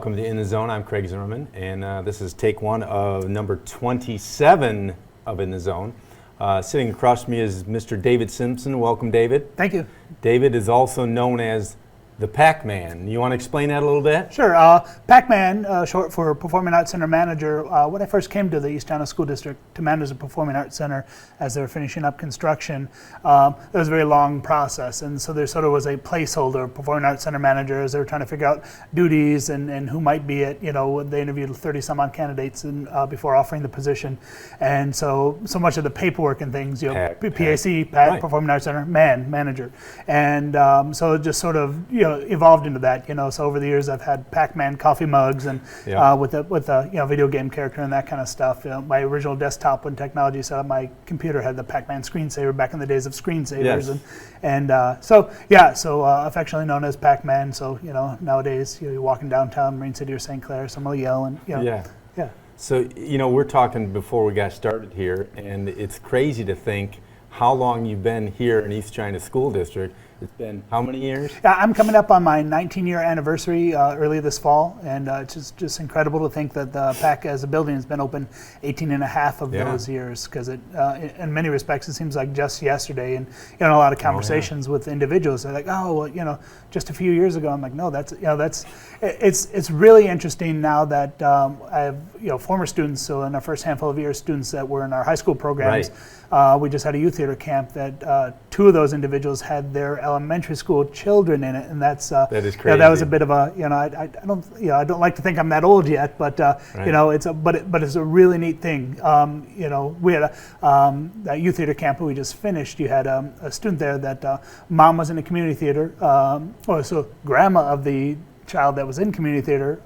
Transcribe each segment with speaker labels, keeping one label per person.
Speaker 1: welcome to In the Zone. I'm Craig Zimmerman, and this is take one of number 27 of In the Zone. Sitting across from me is Mr. David Simpson. Welcome, David.
Speaker 2: Thank you.
Speaker 1: David is also known as the Pac-Man. You want to explain that a little bit?
Speaker 2: Sure. Pac-Man, short for Performing Arts Center Manager. When I first came to the East China School District to manage the Performing Arts Center as they were finishing up construction, it was a very long process. And so there sort of was a placeholder, Performing Arts Center Manager, as they were trying to figure out duties and who might be it. You know, they interviewed 30 some odd candidates before offering the position. And so much of the paperwork and things, you know, PAC,
Speaker 1: right.
Speaker 2: Performing Arts Center, manager. And so it just sort of, evolved into that, So over the years, I've had Pac-Man coffee mugs and with a video game character and that kind of stuff. My original desktop when technology set up my computer had the Pac-Man screensaver back in the days of screensavers,
Speaker 1: Yes.
Speaker 2: so affectionately known as Pac-Man. So nowadays you're walking downtown Marine City or St. Clair, someone will yell and Yeah.
Speaker 1: So we're talking before we got started here, and it's crazy to think how long you've been here in East China School District. It's been how many years?
Speaker 2: I'm coming up on my 19-year anniversary early this fall, and it's just incredible to think that the PAC as a building has been open 18 and a half of those years, because in many respects it seems like just yesterday. And a lot of conversations with individuals, they're like, oh, well, just a few years ago. I'm like, no, it's really interesting now that I have former students. So in our first handful of years, students that were in our high school programs.
Speaker 1: Right.
Speaker 2: We just had a youth theater camp that two of those individuals had their elementary school children in it, and that
Speaker 1: is crazy.
Speaker 2: That was a bit of a I don't like to think I'm that old yet, but it's a really neat thing. We had that youth theater camp that we just finished. You had a student there that mom was in a community theater, so grandma of the child that was in community theater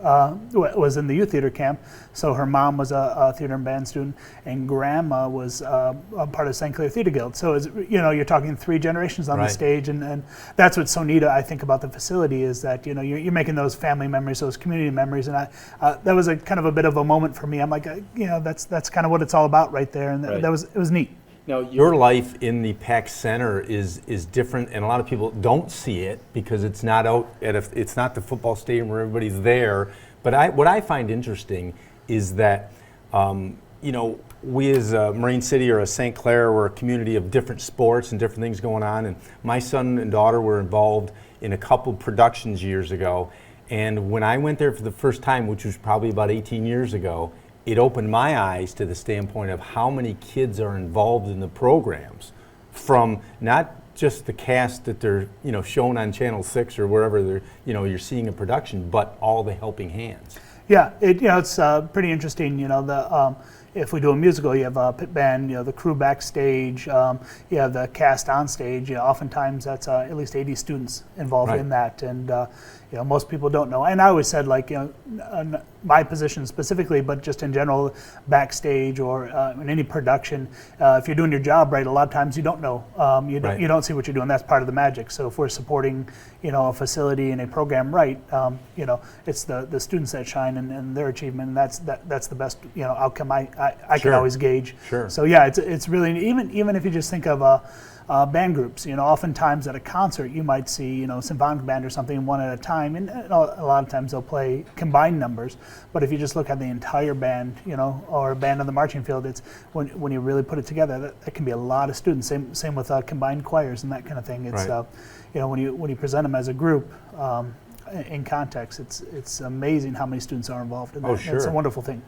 Speaker 2: was in the youth theater camp. So her mom was a theater and band student, and grandma was a part of St. Clair Theater Guild. So you're talking 3 generations on the stage, and that's what's so neat, I think, about the facility is that you're making those family memories, those community memories, and that was a kind of a bit of a moment for me. I'm like, that's kind of what it's all about right there, and it was neat.
Speaker 1: Now, your life in the PAC Center is different, and a lot of people don't see it because it's not out it's not the football stadium where everybody's there. But what I find interesting is that we as a Marine City or a St. Clair, we're a community of different sports and different things going on. And my son and daughter were involved in a couple productions years ago. And when I went there for the first time, which was probably about 18 years ago, it opened my eyes to the standpoint of how many kids are involved in the programs, from not just the cast that they're shown on Channel 6 or wherever they're you're seeing a production, but all the helping hands.
Speaker 2: Yeah, it's pretty interesting. If we do a musical, you have a pit band, the crew backstage, you have the cast on stage. Oftentimes that's at least 80 students involved in that, and most people don't know. And I always said, my position specifically, but just in general, backstage or in any production, if you're doing your job right, a lot of times you don't know. You don't see what you're doing. That's part of the magic. So if we're supporting, a facility and a program right, it's the students that shine and their achievement. And that's the best outcome I can always gauge.
Speaker 1: Sure.
Speaker 2: So yeah, it's really even if you just think of band groups, oftentimes at a concert you might see symphonic band or something one at a time, and a lot of times they'll play combined numbers. But if you just look at the entire band, or a band on the marching field, it's when you really put it together, that can be a lot of students. Same with combined choirs and that kind of thing. It's when you present them as a group. In context, it's amazing how many students are involved in that.
Speaker 1: Oh, sure.
Speaker 2: It's a wonderful thing.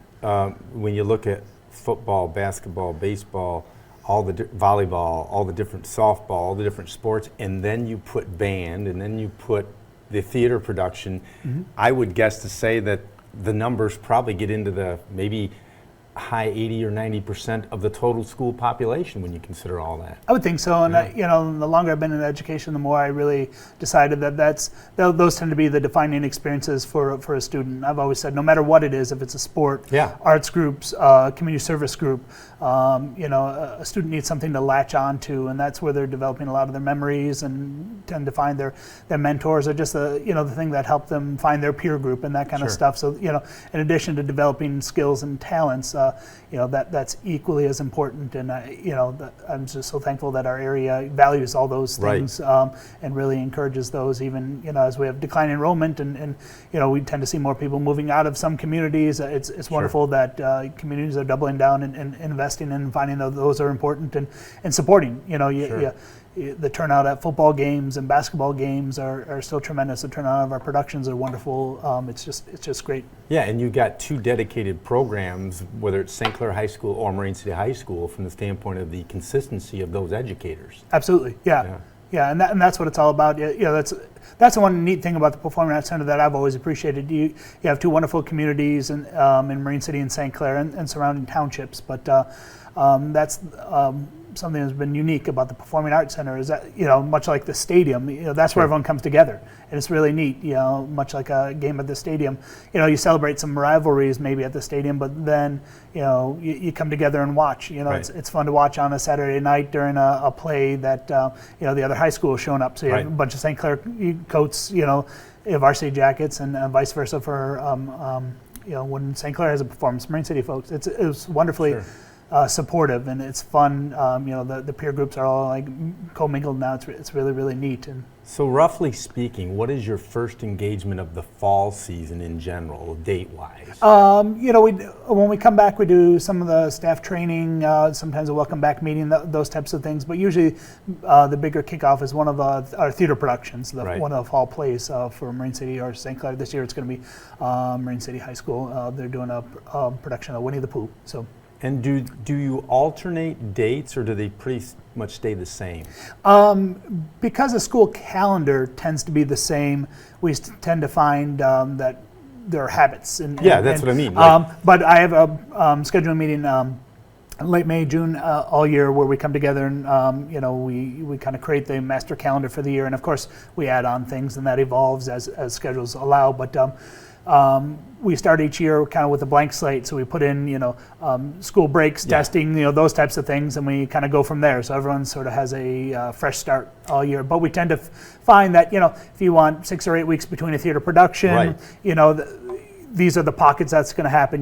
Speaker 1: When you look at football, basketball, baseball, all the volleyball, all the different softball, all the different sports, and then you put band, and then you put the theater production, I would guess to say that the numbers probably get into the maybe high 80 or 90% of the total school population when you consider all that.
Speaker 2: I would think so, and the longer I've been in education, the more I really decided that those tend to be the defining experiences for a student. I've always said, no matter what it is, if it's a sport, arts groups, community service group, a student needs something to latch on to, and that's where they're developing a lot of their memories and tend to find their mentors or just the thing that helped them find their peer group and that kind of stuff. So in addition to developing skills and talents, that's equally as important. And I'm just so thankful that our area values all those things, and really encourages those. Even as we have declining enrollment, and we tend to see more people moving out of some communities. It's wonderful that communities are doubling down and investing and finding that those are important and supporting. The turnout at football games and basketball games are still tremendous. The turnout of our productions are wonderful. It's just great.
Speaker 1: Yeah, and you've got 2 dedicated programs, whether it's St. Clair High School or Marine City High School, from the standpoint of the consistency of those educators.
Speaker 2: Absolutely, yeah, and that's what it's all about. That's the one neat thing about the Performing Arts Center that I've always appreciated. You have 2 wonderful communities in Marine City and St. Clair and surrounding townships, but that's something that's been unique about the Performing Arts Center is that, much like the stadium, that's where everyone comes together. And it's really neat, much like a game at the stadium. You celebrate some rivalries maybe at the stadium, but then, you come together and watch. It's fun to watch on a Saturday night during a play that, the other high school is showing up. So you have a bunch of St. Clair coats, varsity jackets, and vice versa for, when St. Clair has a performance, Marine City folks. It was wonderfully supportive, and it's fun. The peer groups are all like commingled now. It's really, really neat. And
Speaker 1: so, roughly speaking, what is your first engagement of the fall season in general, date-wise? When we come back, we do some of the staff training, sometimes a welcome back meeting, those types of things. But usually, the bigger kickoff is one of our theater productions, one of the fall plays for Marine City or St. Clair. This year, it's going to be Marine City High School. They're doing a production of Winnie the Pooh. So. And do you alternate dates, or do they pretty much stay the same?
Speaker 2: Because the school calendar tends to be the same, we tend to find that there are habits.
Speaker 1: That's what I mean.
Speaker 2: But I have a scheduling meeting late May, June, all year, where we come together and we kind of create the master calendar for the year, and of course we add on things, and that evolves as schedules allow. But we start each year kind of with a blank slate, so we put in school breaks, testing, those types of things, and we kind of go from there. So everyone sort of has a fresh start all year. But we tend to find that if you want 6 or 8 weeks between a theater production, these are the pockets that's going to happen.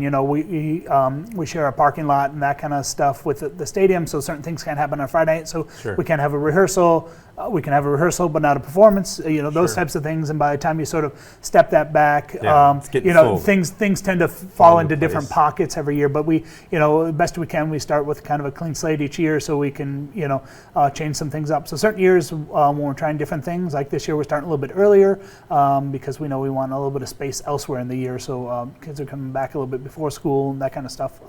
Speaker 2: We share a parking lot and that kind of stuff with the stadium, so certain things can't happen on Friday night. So we can't have a rehearsal. We can have a rehearsal, but not a performance. Those types of things. And by the time you sort of step that back, things tend to fall into different pockets every year. But we, the best we can, we start with kind of a clean slate each year, so we can, change some things up. So certain years when we're trying different things, like this year, we're starting a little bit earlier because we know we want a little bit of space elsewhere in the year. So kids are coming back a little bit before school and that kind of stuff,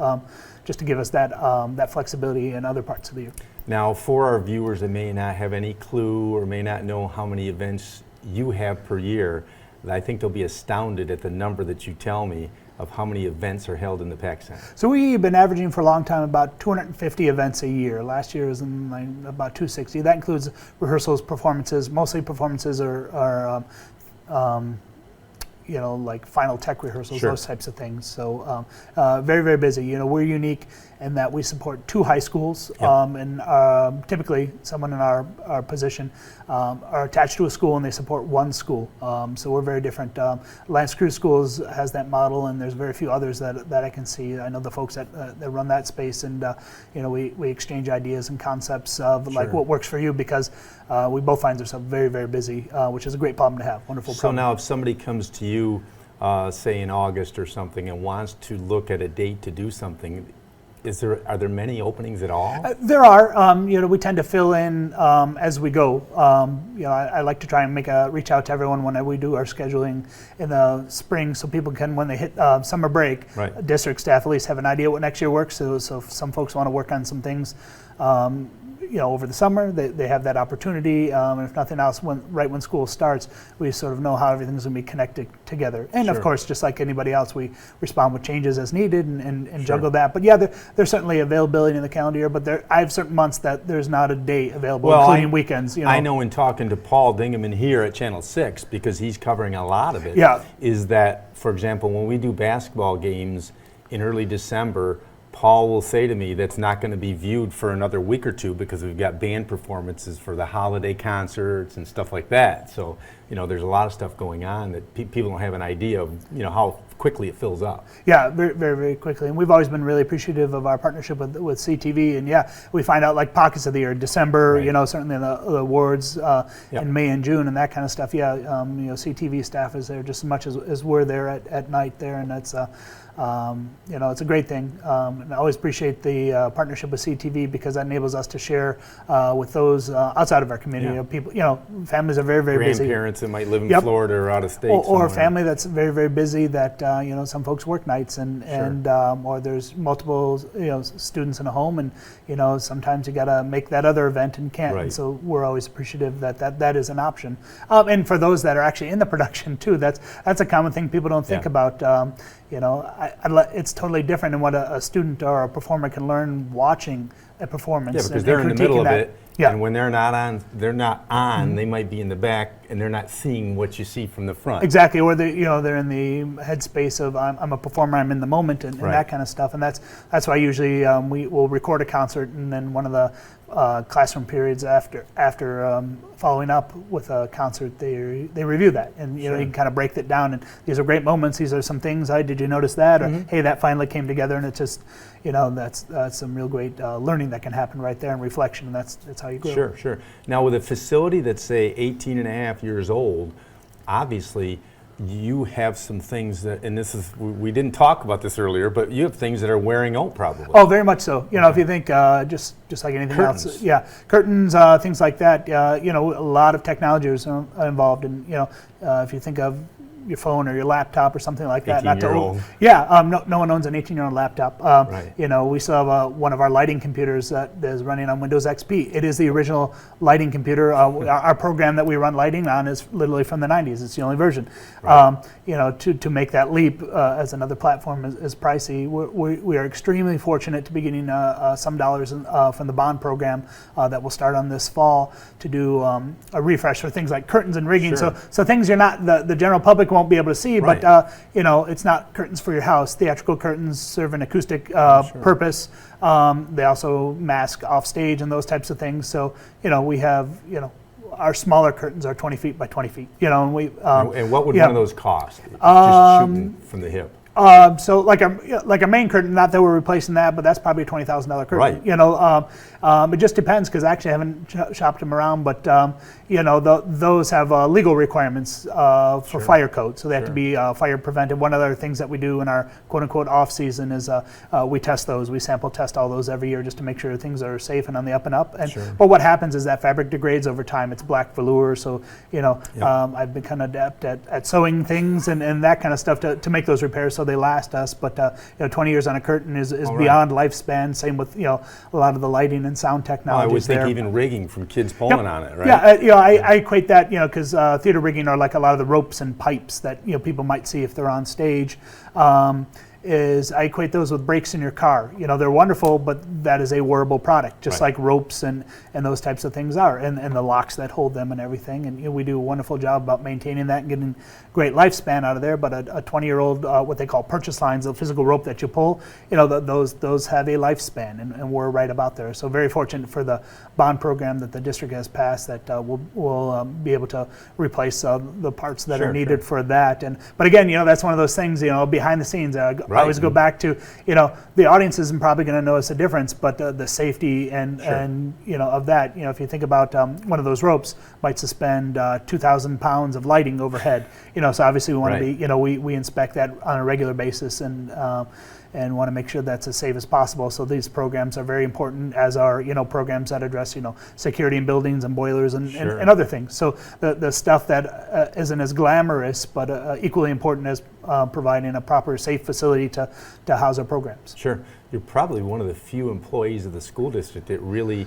Speaker 2: just to give us that flexibility in other parts of the year.
Speaker 1: Now, for our viewers that may not have any clue or may not know how many events you have per year, I think they'll be astounded at the number that you tell me of how many events are held in the Pac Center.
Speaker 2: So we've been averaging for a long time about 250 events a year. Last year was about 260. That includes rehearsals, performances. Mostly performances are like final tech rehearsals, those types of things. So very, very busy. We're unique in that we support 2 high schools, and typically someone in our position are attached to a school and they support 1 school. So we're very different. Lance Cruise Schools has that model, and there's very few others that I can see. I know the folks that run that space, and we exchange ideas and concepts of like what works for you, because we both find ourselves very, very busy, which is a great problem to have. Wonderful problem.
Speaker 1: So now if somebody comes to you, say in August or something, and wants to look at a date to do something, are there many openings at all?
Speaker 2: There are. We tend to fill in as we go. I like to try and reach out to everyone when we do our scheduling in the spring, so people can, when they hit summer break, district staff at least have an idea what next year works. So if some folks want to work on some things, over the summer, they have that opportunity. And if nothing else, when school starts, we sort of know how everything's going to be connected together. And of course, just like anybody else, we respond with changes as needed and juggle that. But there's certainly availability in the calendar year, but I have certain months that there's not a day available, including weekends.
Speaker 1: I know in talking to Paul Dingaman here at Channel 6, because he's covering a lot of it, is that, for example, when we do basketball games in early December, Paul will say to me that's not going to be viewed for another week or 2 because we've got band performances for the holiday concerts and stuff like that. So, there's a lot of stuff going on that people don't have an idea of, how quickly it fills up.
Speaker 2: Yeah, very, very, very quickly. And we've always been really appreciative of our partnership with CTV. And yeah, we find out like pockets of the year, December,
Speaker 1: Right.
Speaker 2: Certainly the awards in May and June and that kind of stuff. Yeah, CTV staff is there just as much as we're there at night there. And that's, it's a great thing. And I always appreciate the partnership with CTV because that enables us to share with those outside of our community.
Speaker 1: Yeah.
Speaker 2: People, families are very, very busy.
Speaker 1: Grandparents that might live in
Speaker 2: Yep.
Speaker 1: Florida or out of state.
Speaker 2: Or a
Speaker 1: somewhere.
Speaker 2: family that's very, very busy that, some folks work nights and or there's multiple, students in a home and, sometimes you got to make that other event and can't.
Speaker 1: Right.
Speaker 2: And so we're always appreciative that is an option. And for those that are actually in the production too, that's a common thing people don't think about. It's totally different than what a student or a performer can learn watching a performance.
Speaker 1: Yeah, because
Speaker 2: and
Speaker 1: they're in the middle of
Speaker 2: critiquing
Speaker 1: it,
Speaker 2: Yeah.
Speaker 1: and when they're not on, they might be in the back, and they're not seeing what you see from the front.
Speaker 2: Exactly, or they're in the headspace of I'm a performer, I'm in the moment, and
Speaker 1: Right.
Speaker 2: that kind of stuff. And that's why usually we will record a concert, and then one of the classroom periods after following up with a concert, they review that, and you can kind of break that down. And these are great moments. These are some things. Did you notice that? Or hey, that finally came together, and it's just that's some real great learning that can happen right there and reflection, and that's how you grow.
Speaker 1: Sure. Now with a facility that's say 18 and a half years old, obviously you have some things that, and we didn't talk about this earlier, but you have things that are wearing out probably.
Speaker 2: Oh, very much so. If you think just like anything
Speaker 1: Curtains.
Speaker 2: else, curtains, things like that. A lot of technology is involved in. If you think of your phone or your laptop or something like that.
Speaker 1: 18-year-old.
Speaker 2: No one owns an 18-year-old laptop.
Speaker 1: Right.
Speaker 2: We still have one of our lighting computers that is running on Windows XP. It is the original lighting computer. Our program that we run lighting on is literally from the 90s. It's the only version.
Speaker 1: Right.
Speaker 2: To make that leap as another platform is pricey. We are extremely fortunate to be getting some dollars from the bond program that will start on this fall to do a refresh for things like curtains and rigging.
Speaker 1: Sure.
Speaker 2: So things you're not the general public won't be able to see,
Speaker 1: Right.
Speaker 2: but it's not curtains for your house. Theatrical curtains serve an acoustic purpose. They also mask off stage and those types of things. So we have our smaller curtains are 20 feet by 20 feet. And we
Speaker 1: and what would
Speaker 2: yeah.
Speaker 1: one of those cost? Just shooting from the hip.
Speaker 2: So like a main curtain, not that we're replacing that, but that's probably a $20,000 curtain.
Speaker 1: Right.
Speaker 2: It just depends because I actually haven't shopped them around, but those have legal requirements for fire code, so they have to be fire preventive. One of the things that we do in our quote unquote off season is we test those. We sample test all those every year just to make sure things are safe and on the up and up. And but what happens is that fabric degrades over time. It's black velour, so I've been kind of adept at sewing things and that kind of stuff to make those repairs so they last us. But 20 years on a curtain is beyond lifespan. Same with a lot of the lighting and sound technology.
Speaker 1: I would think
Speaker 2: there.
Speaker 1: even rigging from kids pulling on it, right?
Speaker 2: Yeah, I equate that, because theater rigging are like a lot of the ropes and pipes that people might see if they're on stage. I equate those with brakes in your car. They're wonderful, but that is a wearable product, just like ropes and those types of things are, and the locks that hold them and everything. And we do a wonderful job about maintaining that and getting great lifespan out of there. But a 20-year-old, what they call purchase lines, the physical rope that you pull, those have a lifespan, and we're right about there. So very fortunate for the bond program that the district has passed that we'll be able to replace the parts that are needed for that. But again, that's one of those things, behind the scenes. I always go back to, the audience isn't probably going to notice a difference, but the safety and of that, if you think about one of those ropes might suspend 2,000 pounds of lighting overhead, so obviously we want to be, we inspect that on a regular basis and want to make sure that's as safe as possible. So these programs are very important, as are programs that address security in buildings and boilers and other things. So the stuff that isn't as glamorous but equally important as providing a proper safe facility to house our programs.
Speaker 1: Sure. You're probably one of the few employees of the school district that really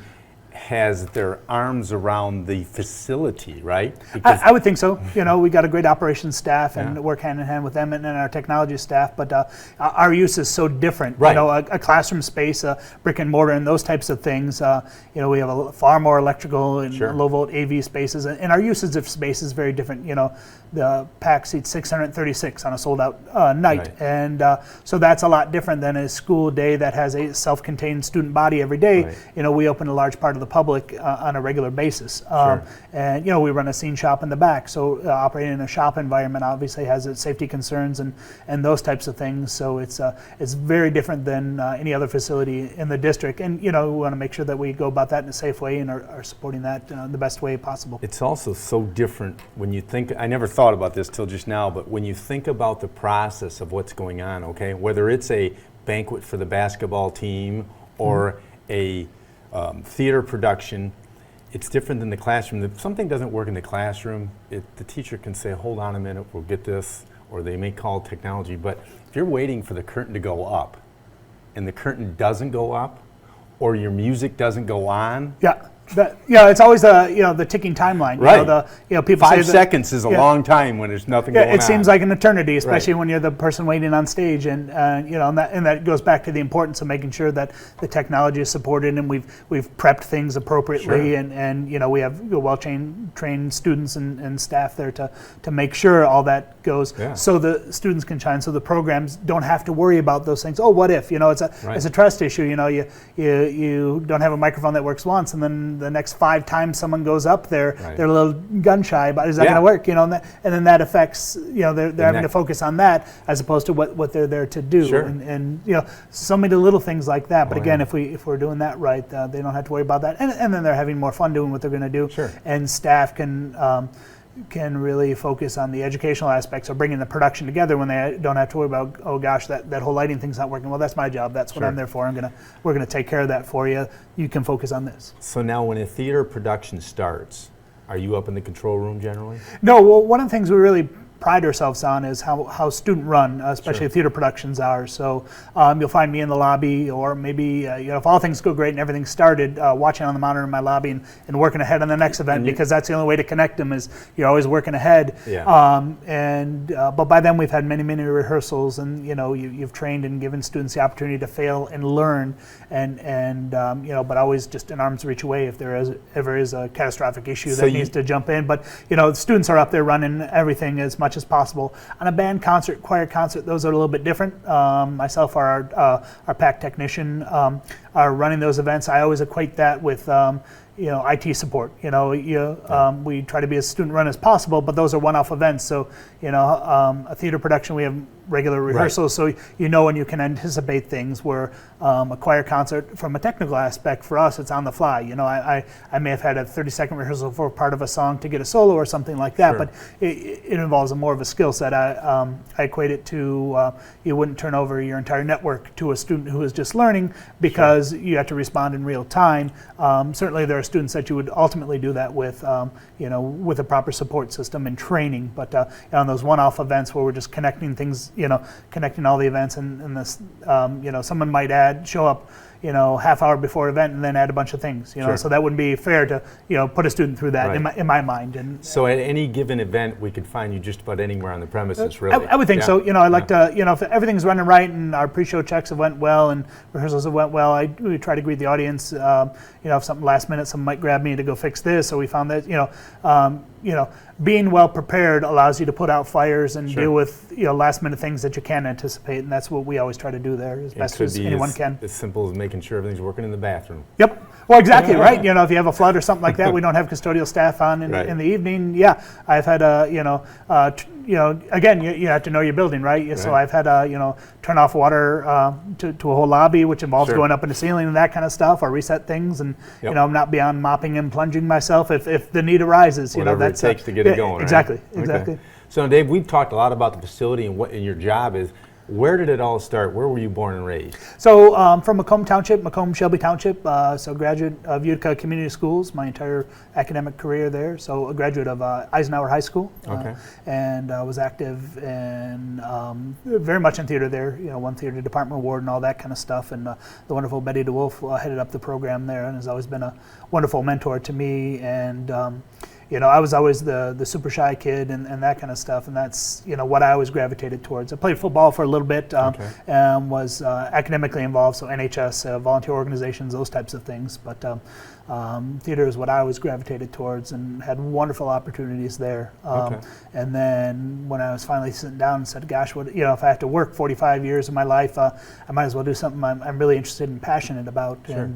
Speaker 1: has their arms around the facility, right?
Speaker 2: I would think so. We got a great operations staff and work hand in hand with them and our technology staff, but our use is so different.
Speaker 1: Right.
Speaker 2: A classroom space, brick and mortar and those types of things, we have far more electrical and low volt AV spaces, and our usage of space is very different. the Pac seats 636 on a sold-out night,
Speaker 1: Right.
Speaker 2: and so that's a lot different than a school day that has a self-contained student body every day.
Speaker 1: Right.
Speaker 2: We open a large part of the public on a regular basis,
Speaker 1: Sure.
Speaker 2: and we run a scene shop in the back. So operating in a shop environment obviously has its safety concerns and those types of things. So it's very different than any other facility in the district, and we want to make sure that we go about that in a safe way and are supporting that the best way possible.
Speaker 1: It's also so different when you think, I never thought about this till just now, but when you think about the process of what's going on, okay, whether it's a banquet for the basketball team or a theater production, it's different than the classroom. If something doesn't work in the classroom, the teacher can say, hold on a minute, we'll get this, or they may call technology. But if you're waiting for the curtain to go up and the curtain doesn't go up, or your music doesn't go on,
Speaker 2: It's always the ticking timeline.
Speaker 1: Right.
Speaker 2: People say
Speaker 1: 5 seconds is a long time when there's nothing going on.
Speaker 2: It seems like an eternity, especially
Speaker 1: Right.
Speaker 2: when you're the person waiting on stage, and that goes back to the importance of making sure that the technology is supported, and we've prepped things appropriately,
Speaker 1: Sure.
Speaker 2: and we have well-trained students and staff there to make sure all that goes,
Speaker 1: Yeah.
Speaker 2: so the students can shine, so the programs don't have to worry about those things. Oh, what if? It's a trust issue. You don't have a microphone that works once, and then the next 5 times someone goes up there,
Speaker 1: Right.
Speaker 2: they're a little gun shy about, is that
Speaker 1: Yeah.
Speaker 2: going to work? And then that affects, they're having to focus on that as opposed to what they're there to do.
Speaker 1: Sure.
Speaker 2: And so many little things like that. But
Speaker 1: Oh,
Speaker 2: again,
Speaker 1: yeah.
Speaker 2: if we're doing that right, they don't have to worry about that. And then they're having more fun doing what they're going to do.
Speaker 1: Sure.
Speaker 2: And staff can really focus on the educational aspects of bringing the production together when they don't have to worry about, oh gosh, that whole lighting thing's not working. Well, that's my job. That's what
Speaker 1: Sure.
Speaker 2: I'm there for. We're gonna take care of that for you. You can focus on this.
Speaker 1: So now when a theater production starts, are you up in the control room generally?
Speaker 2: No, well, one of the things we really pride ourselves on is how student run, especially
Speaker 1: Sure.
Speaker 2: theater productions are. So you'll find me in the lobby, or maybe if all things go great and everything started, watching on the monitor in my lobby and working ahead on the next event, because that's the only way to connect them, is you're always working ahead.
Speaker 1: Yeah.
Speaker 2: But by then we've had many rehearsals, and you've trained and given students the opportunity to fail and learn, but always just an arm's reach away if there ever is a catastrophic issue
Speaker 1: So
Speaker 2: that needs to jump in. But the students are up there running everything as much as possible. On a band concert, choir concert, those are a little bit different. Myself, our PAC technician, are running those events. I always equate that with IT support. We try to be as student run as possible, but those are one-off events. So a theater production, we have regular rehearsals, so when you can anticipate things. Where a choir concert, from a technical aspect, for us, it's on the fly. I may have had a 30-second rehearsal for part of a song to get a solo or something like that,
Speaker 1: Sure.
Speaker 2: but it involves more of a skill set. I equate it to you wouldn't turn over your entire network to a student who is just learning, because you have to respond in real time. Certainly there are students that you would ultimately do that with, with a proper support system and training, but on those one-off events where we're just connecting things, connecting all the events, and this, someone might show up, half hour before event and then add a bunch of things,
Speaker 1: Sure.
Speaker 2: so that wouldn't be fair to, put a student through that
Speaker 1: Right.
Speaker 2: in my mind. And
Speaker 1: So at any given event, we could find you just about anywhere on the premises, really?
Speaker 2: I would think
Speaker 1: Yeah.
Speaker 2: so. I like to, if everything's running right and our pre-show checks have went well and rehearsals have went well, we try to greet the audience. If something last minute, someone might grab me to go fix this, or we found that, being well prepared allows you to put out fires and
Speaker 1: Sure.
Speaker 2: deal with, last minute things that you can anticipate, and that's what we always try to do there as best as anyone can.
Speaker 1: As simple as making sure everything's working in the bathroom.
Speaker 2: Yep. Well, exactly, right? If you have a flood or something like that, we don't have custodial staff on
Speaker 1: Right.
Speaker 2: in the evening. Yeah, I've had again, you have to know your building, right? So
Speaker 1: Right.
Speaker 2: I've had turn off water to a whole lobby, which involves
Speaker 1: Sure.
Speaker 2: going up in the ceiling and that kind of stuff, or reset things, and
Speaker 1: Yep.
Speaker 2: I'm not beyond mopping and plunging myself if the need arises.
Speaker 1: Whatever
Speaker 2: That's
Speaker 1: it takes to get it going, right?
Speaker 2: Exactly,
Speaker 1: Okay.
Speaker 2: exactly.
Speaker 1: So Dave, we've talked a lot about the facility and what your job is. Where did it all start? Where were you born and raised?
Speaker 2: So from Macomb Township, Macomb Shelby Township, so graduate of Utica Community Schools, my entire academic career there. So a graduate of Eisenhower High School,
Speaker 1: Okay.
Speaker 2: and was active and very much in theater there. Won theater department award and all that kind of stuff. And the wonderful Betty DeWolf headed up the program there, and has always been a wonderful mentor to me. And I was always the super shy kid and that kind of stuff, and that's what I always gravitated towards. I played football for a little bit, and was academically involved, so NHS, volunteer organizations, those types of things. But theater is what I always gravitated towards, and had wonderful opportunities there. And then when I was finally sitting down and said, "Gosh, what if I have to work 45 years of my life, I might as well do something I'm really interested and passionate about." Sure.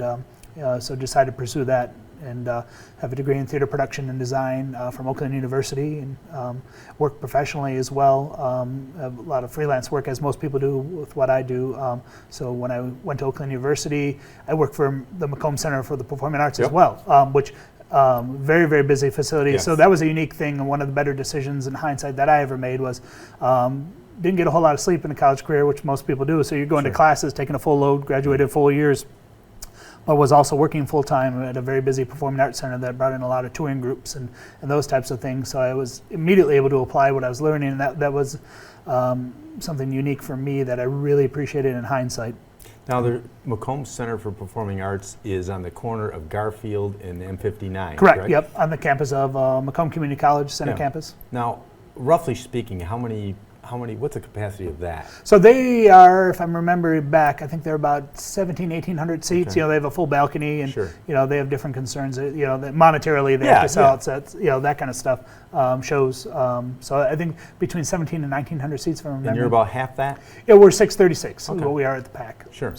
Speaker 2: And so decided to pursue that, and have a degree in theater production and design from Oakland University, and work professionally as well. A lot of freelance work, as most people do with what I do. So when I went to Oakland University, I worked for the Macomb Center for the Performing Arts as well, which very, very busy facility. Yes. So that was a unique thing, and one of the better decisions in hindsight that I ever made was didn't get a whole lot of sleep in a college career, which most people do. So you're going to classes, taking a full load, graduated full years, but was also working full-time at a very busy performing arts center that brought in a lot of touring groups and those types of things. So I was immediately able to apply what I was learning, and that was something unique for me that I really appreciated in hindsight.
Speaker 1: Now, the Macomb Center for Performing Arts is on the corner of Garfield and M59,
Speaker 2: correct? Yep, on the campus of Macomb Community College Center campus.
Speaker 1: Now, roughly speaking, how many, what's the capacity of that?
Speaker 2: So they are, if I'm remembering back, I think they're about 1,800 seats. They have a full balcony, and they have different concerns. That monetarily they have to sell outsets, that kind of stuff. Shows. So I think between 1,700 and 1,900 seats, if I remember.
Speaker 1: And you're about half that?
Speaker 2: Yeah, we're 636. What we are at the PAC.
Speaker 1: Sure.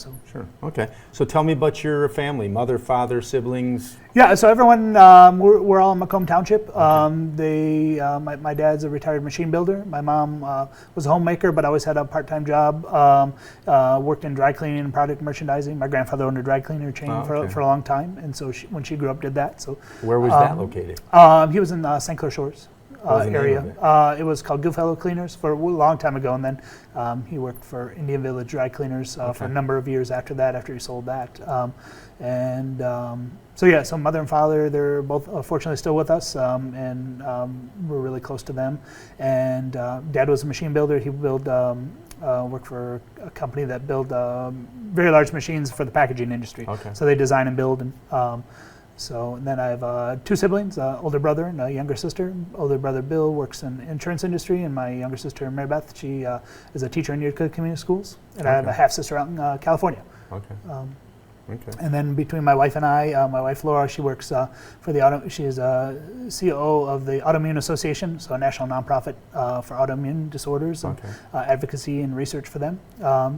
Speaker 1: Okay. So tell me about your family: mother, father, siblings.
Speaker 2: Yeah. So everyone, we're all in Macomb Township. My dad's a retired machine builder. My mom was a homemaker, but always had a part-time job. Worked in dry cleaning and product merchandising. My grandfather owned a dry cleaner chain for a long time, and so when she grew up, did that. So
Speaker 1: where was that located?
Speaker 2: He was in St. Clair Shores area. It was called Goodfellow Cleaners for a long time ago, and then he worked for Indian Village Dry Cleaners for a number of years after that, after he sold that. So mother and father, they're both fortunately still with us, and we're really close to them. And Dad was a machine builder. He worked for a company that built very large machines for the packaging industry. So they design and build. And then I have two siblings, older brother and a younger sister. Older brother Bill works in the insurance industry, and my younger sister Mary Beth, she is a teacher in Utica Community Schools. And I have a half sister out in California. And then between my wife and I, my wife Laura, she works she is a COO of the Autoimmune Association, so a national nonprofit for autoimmune disorders and advocacy and research for them.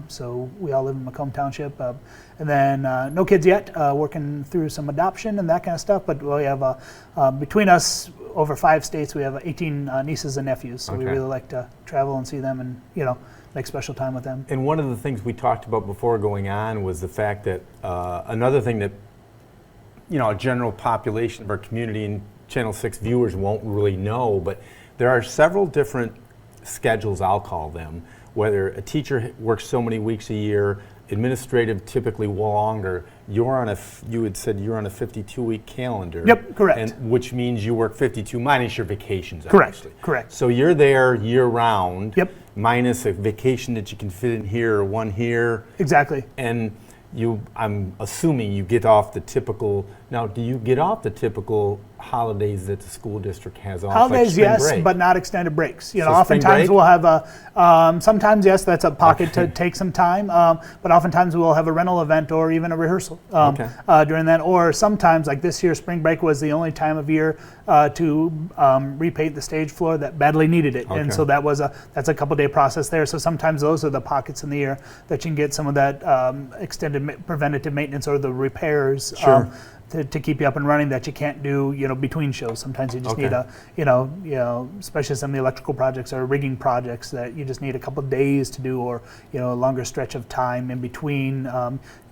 Speaker 2: So we all live in Macomb Township. And then no kids yet, working through some adoption and that kind of stuff, but we have, between us, over 5 states, we have 18 nieces and nephews, so we really like to travel and see them and, make special time with them.
Speaker 1: And one of the things we talked about before going on was the fact that another thing that, a general population of our community and Channel 6 viewers won't really know, but there are several different schedules, I'll call them, whether a teacher works so many weeks a year, administrative typically longer. You had said you're on a 52-week calendar.
Speaker 2: Yep, correct.
Speaker 1: And which means you work 52 minus your vacations,
Speaker 2: correct,
Speaker 1: obviously.
Speaker 2: Correct.
Speaker 1: So you're there year-round.
Speaker 2: Yep.
Speaker 1: Minus a vacation that you can fit in here or one here.
Speaker 2: Exactly.
Speaker 1: And I'm assuming you get off the typical. Now, do you get off the typical holidays that the school district has off?
Speaker 2: Holidays,
Speaker 1: like
Speaker 2: yes,
Speaker 1: break?
Speaker 2: But not extended breaks.
Speaker 1: So
Speaker 2: oftentimes we'll have sometimes, yes, that's a pocket to take some time, but oftentimes we'll have a rental event or even a rehearsal during that. Or sometimes, like this year, spring break was the only time of year to repaint the stage floor that badly needed it. And so that's a couple-day process there. So sometimes those are the pockets in the year that you can get some of that extended preventative maintenance or the repairs. To keep you up and running that you can't do, between shows. Sometimes you just need especially some of the electrical projects or rigging projects that you just need a couple of days to do, or a longer stretch of time in between.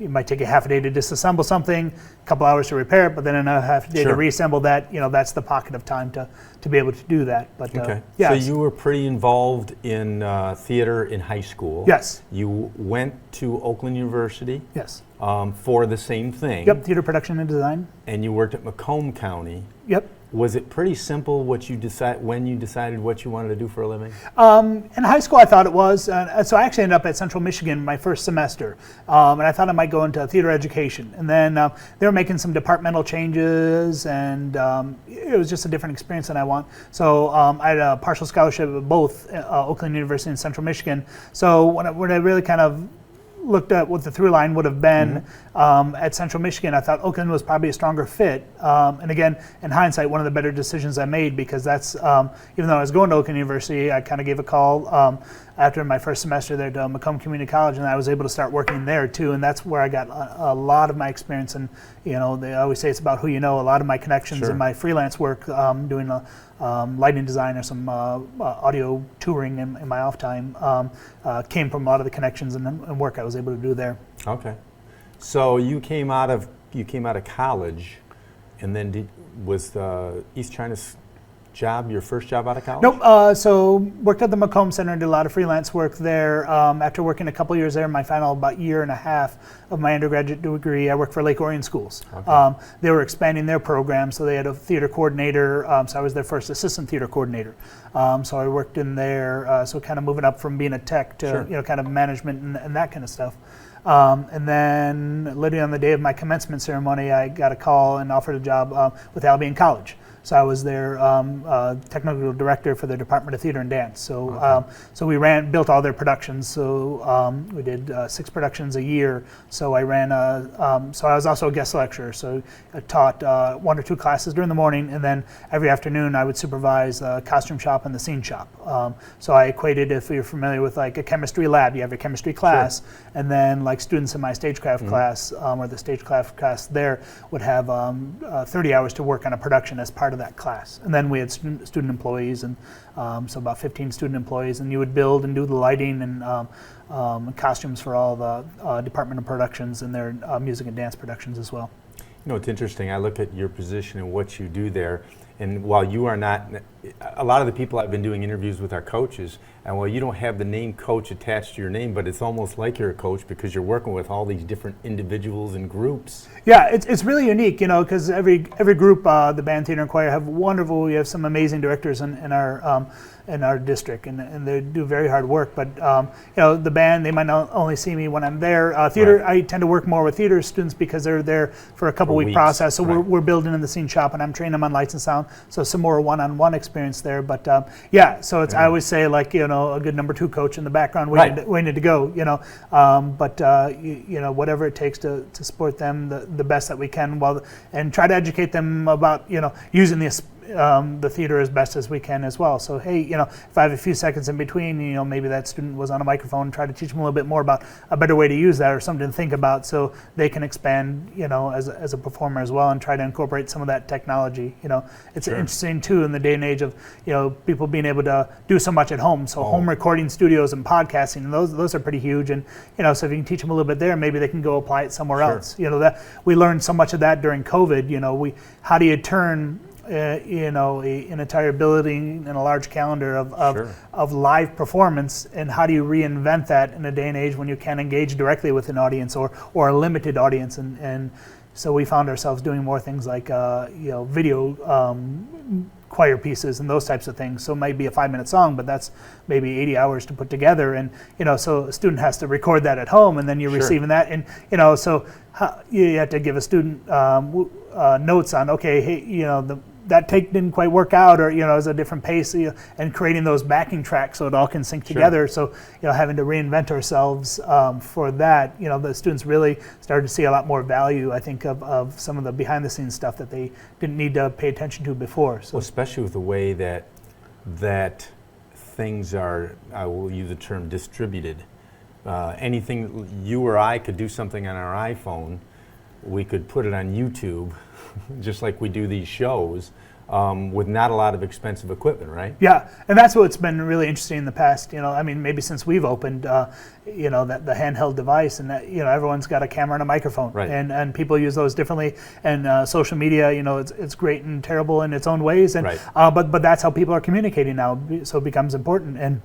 Speaker 2: It might take a half a day to disassemble something, a couple hours to repair it, but then another half a day to reassemble that. That's the pocket of time to be able to do that. But
Speaker 1: so you were pretty involved in theater in high school.
Speaker 2: Yes.
Speaker 1: You went to Oakland University.
Speaker 2: Yes.
Speaker 1: For the same thing.
Speaker 2: Yep, theater production and design.
Speaker 1: And you worked at Macomb County.
Speaker 2: Yep.
Speaker 1: Was it pretty simple what you when you decided what you wanted to do for a living?
Speaker 2: In high school, I thought it was. So I actually ended up at Central Michigan my first semester, and I thought I might go into theater education. And then they were making some departmental changes, and it was just a different experience than I want. So I had a partial scholarship at both Oakland University and Central Michigan. So when I really kind of looked at what the through line would have been at Central Michigan, I thought Oakland was probably a stronger fit. And again, in hindsight, one of the better decisions I made, because that's, even though I was going to Oakland University, I kind of gave a call after my first semester there to Macomb Community College, and I was able to start working there too. And that's where I got a lot of my experience. And they always say it's about who you know. A lot of my connections in my freelance work, doing lighting design or some audio touring in my off time, came from a lot of the connections and work I was able to do there.
Speaker 1: Okay, so you came out of college, and then was East China's job your first job out of college?
Speaker 2: Nope. So worked at the Macomb Center and did a lot of freelance work there. After working a couple years there, my final about year and a half of my undergraduate degree, I worked for Lake Orion Schools. Okay. They were expanding their program, so they had a theater coordinator. So I was their first assistant theater coordinator. So I worked in there. So kind of moving up from being a tech to kind of management and that kind of stuff. And then literally on the day of my commencement ceremony, I got a call and offered a job with Albion College. So I was their technical director for their Department of Theater and Dance. So so we built all their productions. So we did 6 productions a year. So I ran so I was also a guest lecturer. So I taught 1 or 2 classes during the morning, and then every afternoon I would supervise the costume shop and the scene shop. So I equated, if you're familiar with like a chemistry lab, you have a chemistry class, and then like students in my stagecraft class or the stagecraft class there would have 30 hours to work on a production as part of that class. And then we had student employees, and so about 15 student employees, and you would build and do the lighting and costumes for all the Department of Productions and their music and dance productions as well.
Speaker 1: You know, it's interesting. I look at your position and what you do there, and while you are not, a lot of the people I've been doing interviews with are coaches, and while you don't have the name coach attached to your name, but it's almost like you're a coach because you're working with all these different individuals and groups.
Speaker 2: Yeah, it's really unique, because every group, the band, theater, and choir we have some amazing directors in our district, and they do very hard work. But the band, they might not only see me when I'm there. Theater, right. I tend to work more with theater students because they're there for a couple week process. So right. we're building in the scene shop, and I'm training them on lights and sound. So some more one-on-one experience there. But so it's I always say like a good number 2 coach in the background waiting to go. Whatever it takes to support them the best that we can, and try to educate them about using the theater as best as we can as well. So hey, if I have a few seconds in between, maybe that student was on a microphone, and try to teach them a little bit more about a better way to use that or something to think about, so they can expand, as a performer as well, and try to incorporate some of that technology. It's sure. Interesting too in the day and age of people being able to do so much at home. So home recording studios and podcasting, and those are pretty huge. And so if you can teach them a little bit there, maybe they can go apply it somewhere sure. else. That we learned so much of that during COVID. How do you turn an entire building and a large calendar of live performance, and how do you reinvent that in a day and age when you can't engage directly with an audience or a limited audience? And so we found ourselves doing more things like video choir pieces and those types of things. So it might be a 5-minute song, but that's maybe 80 hours to put together. And so a student has to record that at home, and then you're sure. receiving that. And so you have to give a student notes on, okay, hey, that take didn't quite work out, or it's a different pace, and creating those backing tracks so it all can sync sure. together. So having to reinvent ourselves for that. The students really started to see a lot more value, I think, of some of the behind the scenes stuff that they didn't need to pay attention to before. So
Speaker 1: especially with the way that things are, I will use the term distributed. Anything you or I could do something on our iPhone, we could put it on YouTube, just like we do these shows, with not a lot of expensive equipment, right?
Speaker 2: Yeah, and that's what's been really interesting in the past. Maybe since we've opened, that the handheld device, and that everyone's got a camera and a microphone,
Speaker 1: right.
Speaker 2: and people use those differently. And social media, it's great and terrible in its own ways, and right. but that's how people are communicating now. So it becomes important. And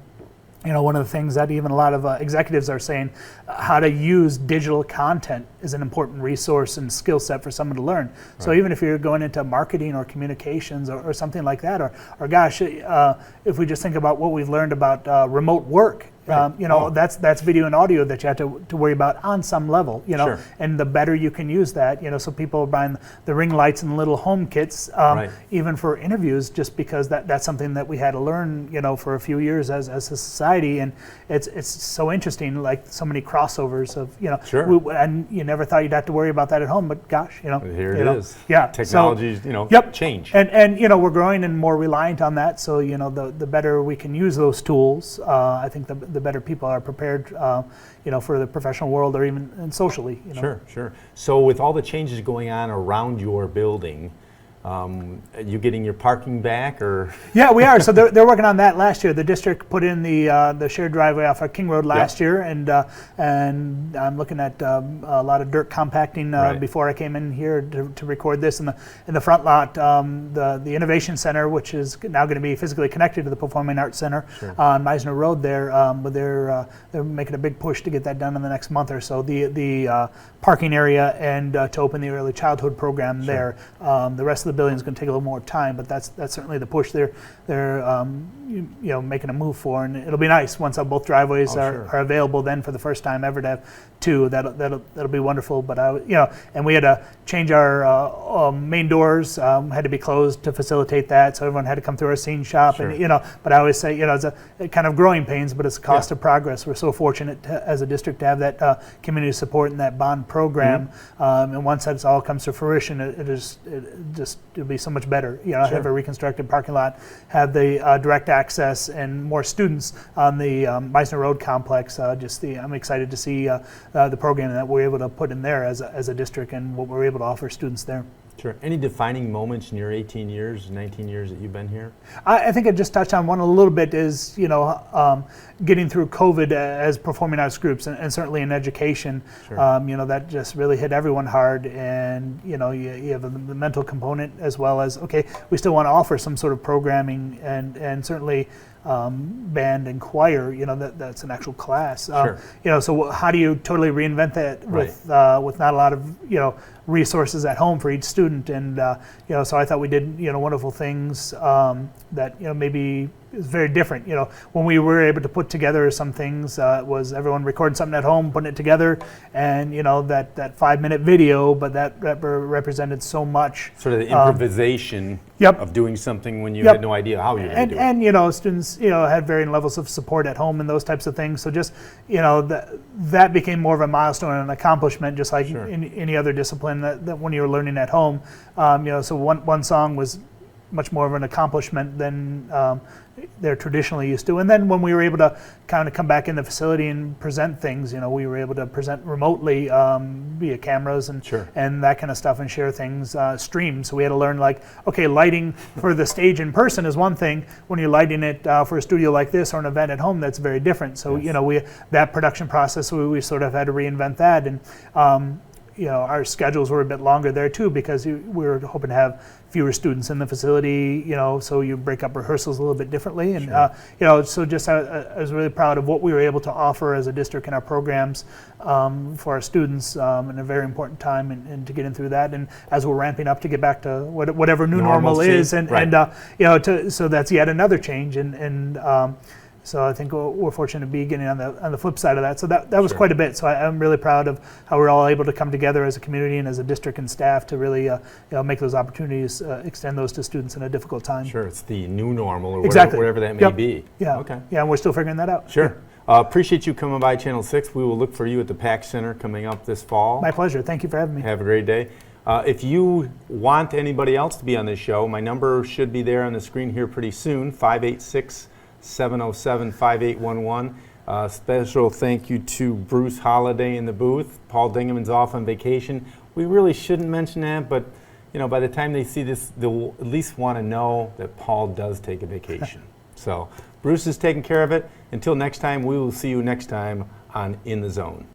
Speaker 2: one of the things that even a lot of executives are saying, how to use digital content is an important resource and skill set for someone to learn. Right. So even if you're going into marketing or communications or something like that, or gosh, if we just think about what we've learned about remote work, right. That's video and audio that you have to worry about on some level,
Speaker 1: Sure.
Speaker 2: And the better you can use that, so people are buying the ring lights and little home kits,
Speaker 1: right.
Speaker 2: even for interviews, just because that's something that we had to learn, for a few years as a society, and it's so interesting, like so many crossovers of,
Speaker 1: Sure.
Speaker 2: and you never thought you'd have to worry about that at home, but gosh,
Speaker 1: here it is.
Speaker 2: Yeah.
Speaker 1: Technologies,
Speaker 2: yep.
Speaker 1: change.
Speaker 2: And we're growing and more reliant on that, so, the better we can use those tools, I think the better people are prepared, for the professional world or even and socially.
Speaker 1: Sure. So with all the changes going on around your building, you getting your parking back, or?
Speaker 2: Yeah, we are. So they're working on that last year. The district put in the shared driveway off of King Road last year, and I'm looking at a lot of dirt compacting
Speaker 1: right.
Speaker 2: before I came in here to record this. In the front lot, the Innovation Center, which is now going to be physically connected to the Performing Arts Center
Speaker 1: sure.
Speaker 2: on Meisner Road there, but they're making a big push to get that done in the next month or so. The parking area and to open the early childhood program
Speaker 1: sure.
Speaker 2: there. The rest of the building is going to take a little more time, but that's certainly the push they're making a move for, and it'll be nice once both driveways are available. Then for the first time ever to have two, that'll be wonderful. But and we had to change our main doors, had to be closed to facilitate that, so everyone had to come through our scene shop,
Speaker 1: sure.
Speaker 2: and But I always say it's a kind of growing pains, but it's a cost of progress. We're so fortunate as a district to have that community support and that bond program, mm-hmm. And once that all comes to fruition, it'll be so much better.
Speaker 1: Sure.
Speaker 2: Have a reconstructed parking lot, have the direct access, and more students on the Meisner Road complex. I'm excited to see the program that we're able to put in there as a district, and what we're able to offer students there.
Speaker 1: Sure. Any defining moments in your 18 years, 19 years that you've been here?
Speaker 2: I think I just touched on one a little bit is, getting through COVID as performing arts groups, and certainly in education,
Speaker 1: sure.
Speaker 2: That just really hit everyone hard, and, you have the mental component as well as, okay, we still want to offer some sort of programming, and certainly band and choir, that's an actual class.
Speaker 1: Sure.
Speaker 2: So how do you totally reinvent that with not a lot of, resources at home for each student? And, so I thought we did, wonderful things that, maybe is very different. When we were able to put together some things, was everyone recording something at home, putting it together, and, that 5-minute video, but that represented so much.
Speaker 1: Sort of the improvisation
Speaker 2: yep.
Speaker 1: of doing something when you
Speaker 2: yep.
Speaker 1: had no idea how you were going to do it.
Speaker 2: And, students, had varying levels of support at home and those types of things. So just, that became more of a milestone and an accomplishment, just like
Speaker 1: sure.
Speaker 2: in any other discipline that when you were learning at home. So one song was much more of an accomplishment than they're traditionally used to. And then when we were able to kind of come back in the facility and present things, we were able to present remotely via cameras and
Speaker 1: sure.
Speaker 2: and that kind of stuff, and share things streamed. So we had to learn, like, okay, lighting for the stage in person is one thing. When you're lighting it for a studio like this or an event at home, that's very different. So
Speaker 1: yes.
Speaker 2: That production process, we sort of had to reinvent that. And our schedules were a bit longer there too, because we were hoping to have fewer students in the facility, so you break up rehearsals a little bit differently. And,
Speaker 1: sure.
Speaker 2: So just I was really proud of what we were able to offer as a district in our programs for our students in a very important time, and to get in through that. And as we're ramping up to get back to whatever new normal is, and,
Speaker 1: right.
Speaker 2: so that's yet another change. And so I think we're fortunate to be getting on the flip side of that. So that was
Speaker 1: sure.
Speaker 2: quite a bit. So I'm really proud of how we're all able to come together as a community and as a district and staff to really make those opportunities, extend those to students in a difficult time.
Speaker 1: Sure, it's the new normal, or
Speaker 2: exactly.
Speaker 1: whatever that may
Speaker 2: yep.
Speaker 1: be.
Speaker 2: Yeah.
Speaker 1: Okay.
Speaker 2: Yeah, and we're still figuring that out.
Speaker 1: Sure. Appreciate you coming by Channel 6. We will look for you at the PAC Center coming up this fall.
Speaker 2: My pleasure. Thank you for having me.
Speaker 1: Have a great day. If you want anybody else to be on this show, my number should be there on the screen here pretty soon, 586-707-5811. Special thank you to Bruce Holliday in the booth. Paul Dingaman's off on vacation. We really shouldn't mention that, but by the time they see this, they'll at least want to know that Paul does take a vacation. So Bruce is taking care of it. Until next time, we will see you next time on In the Zone.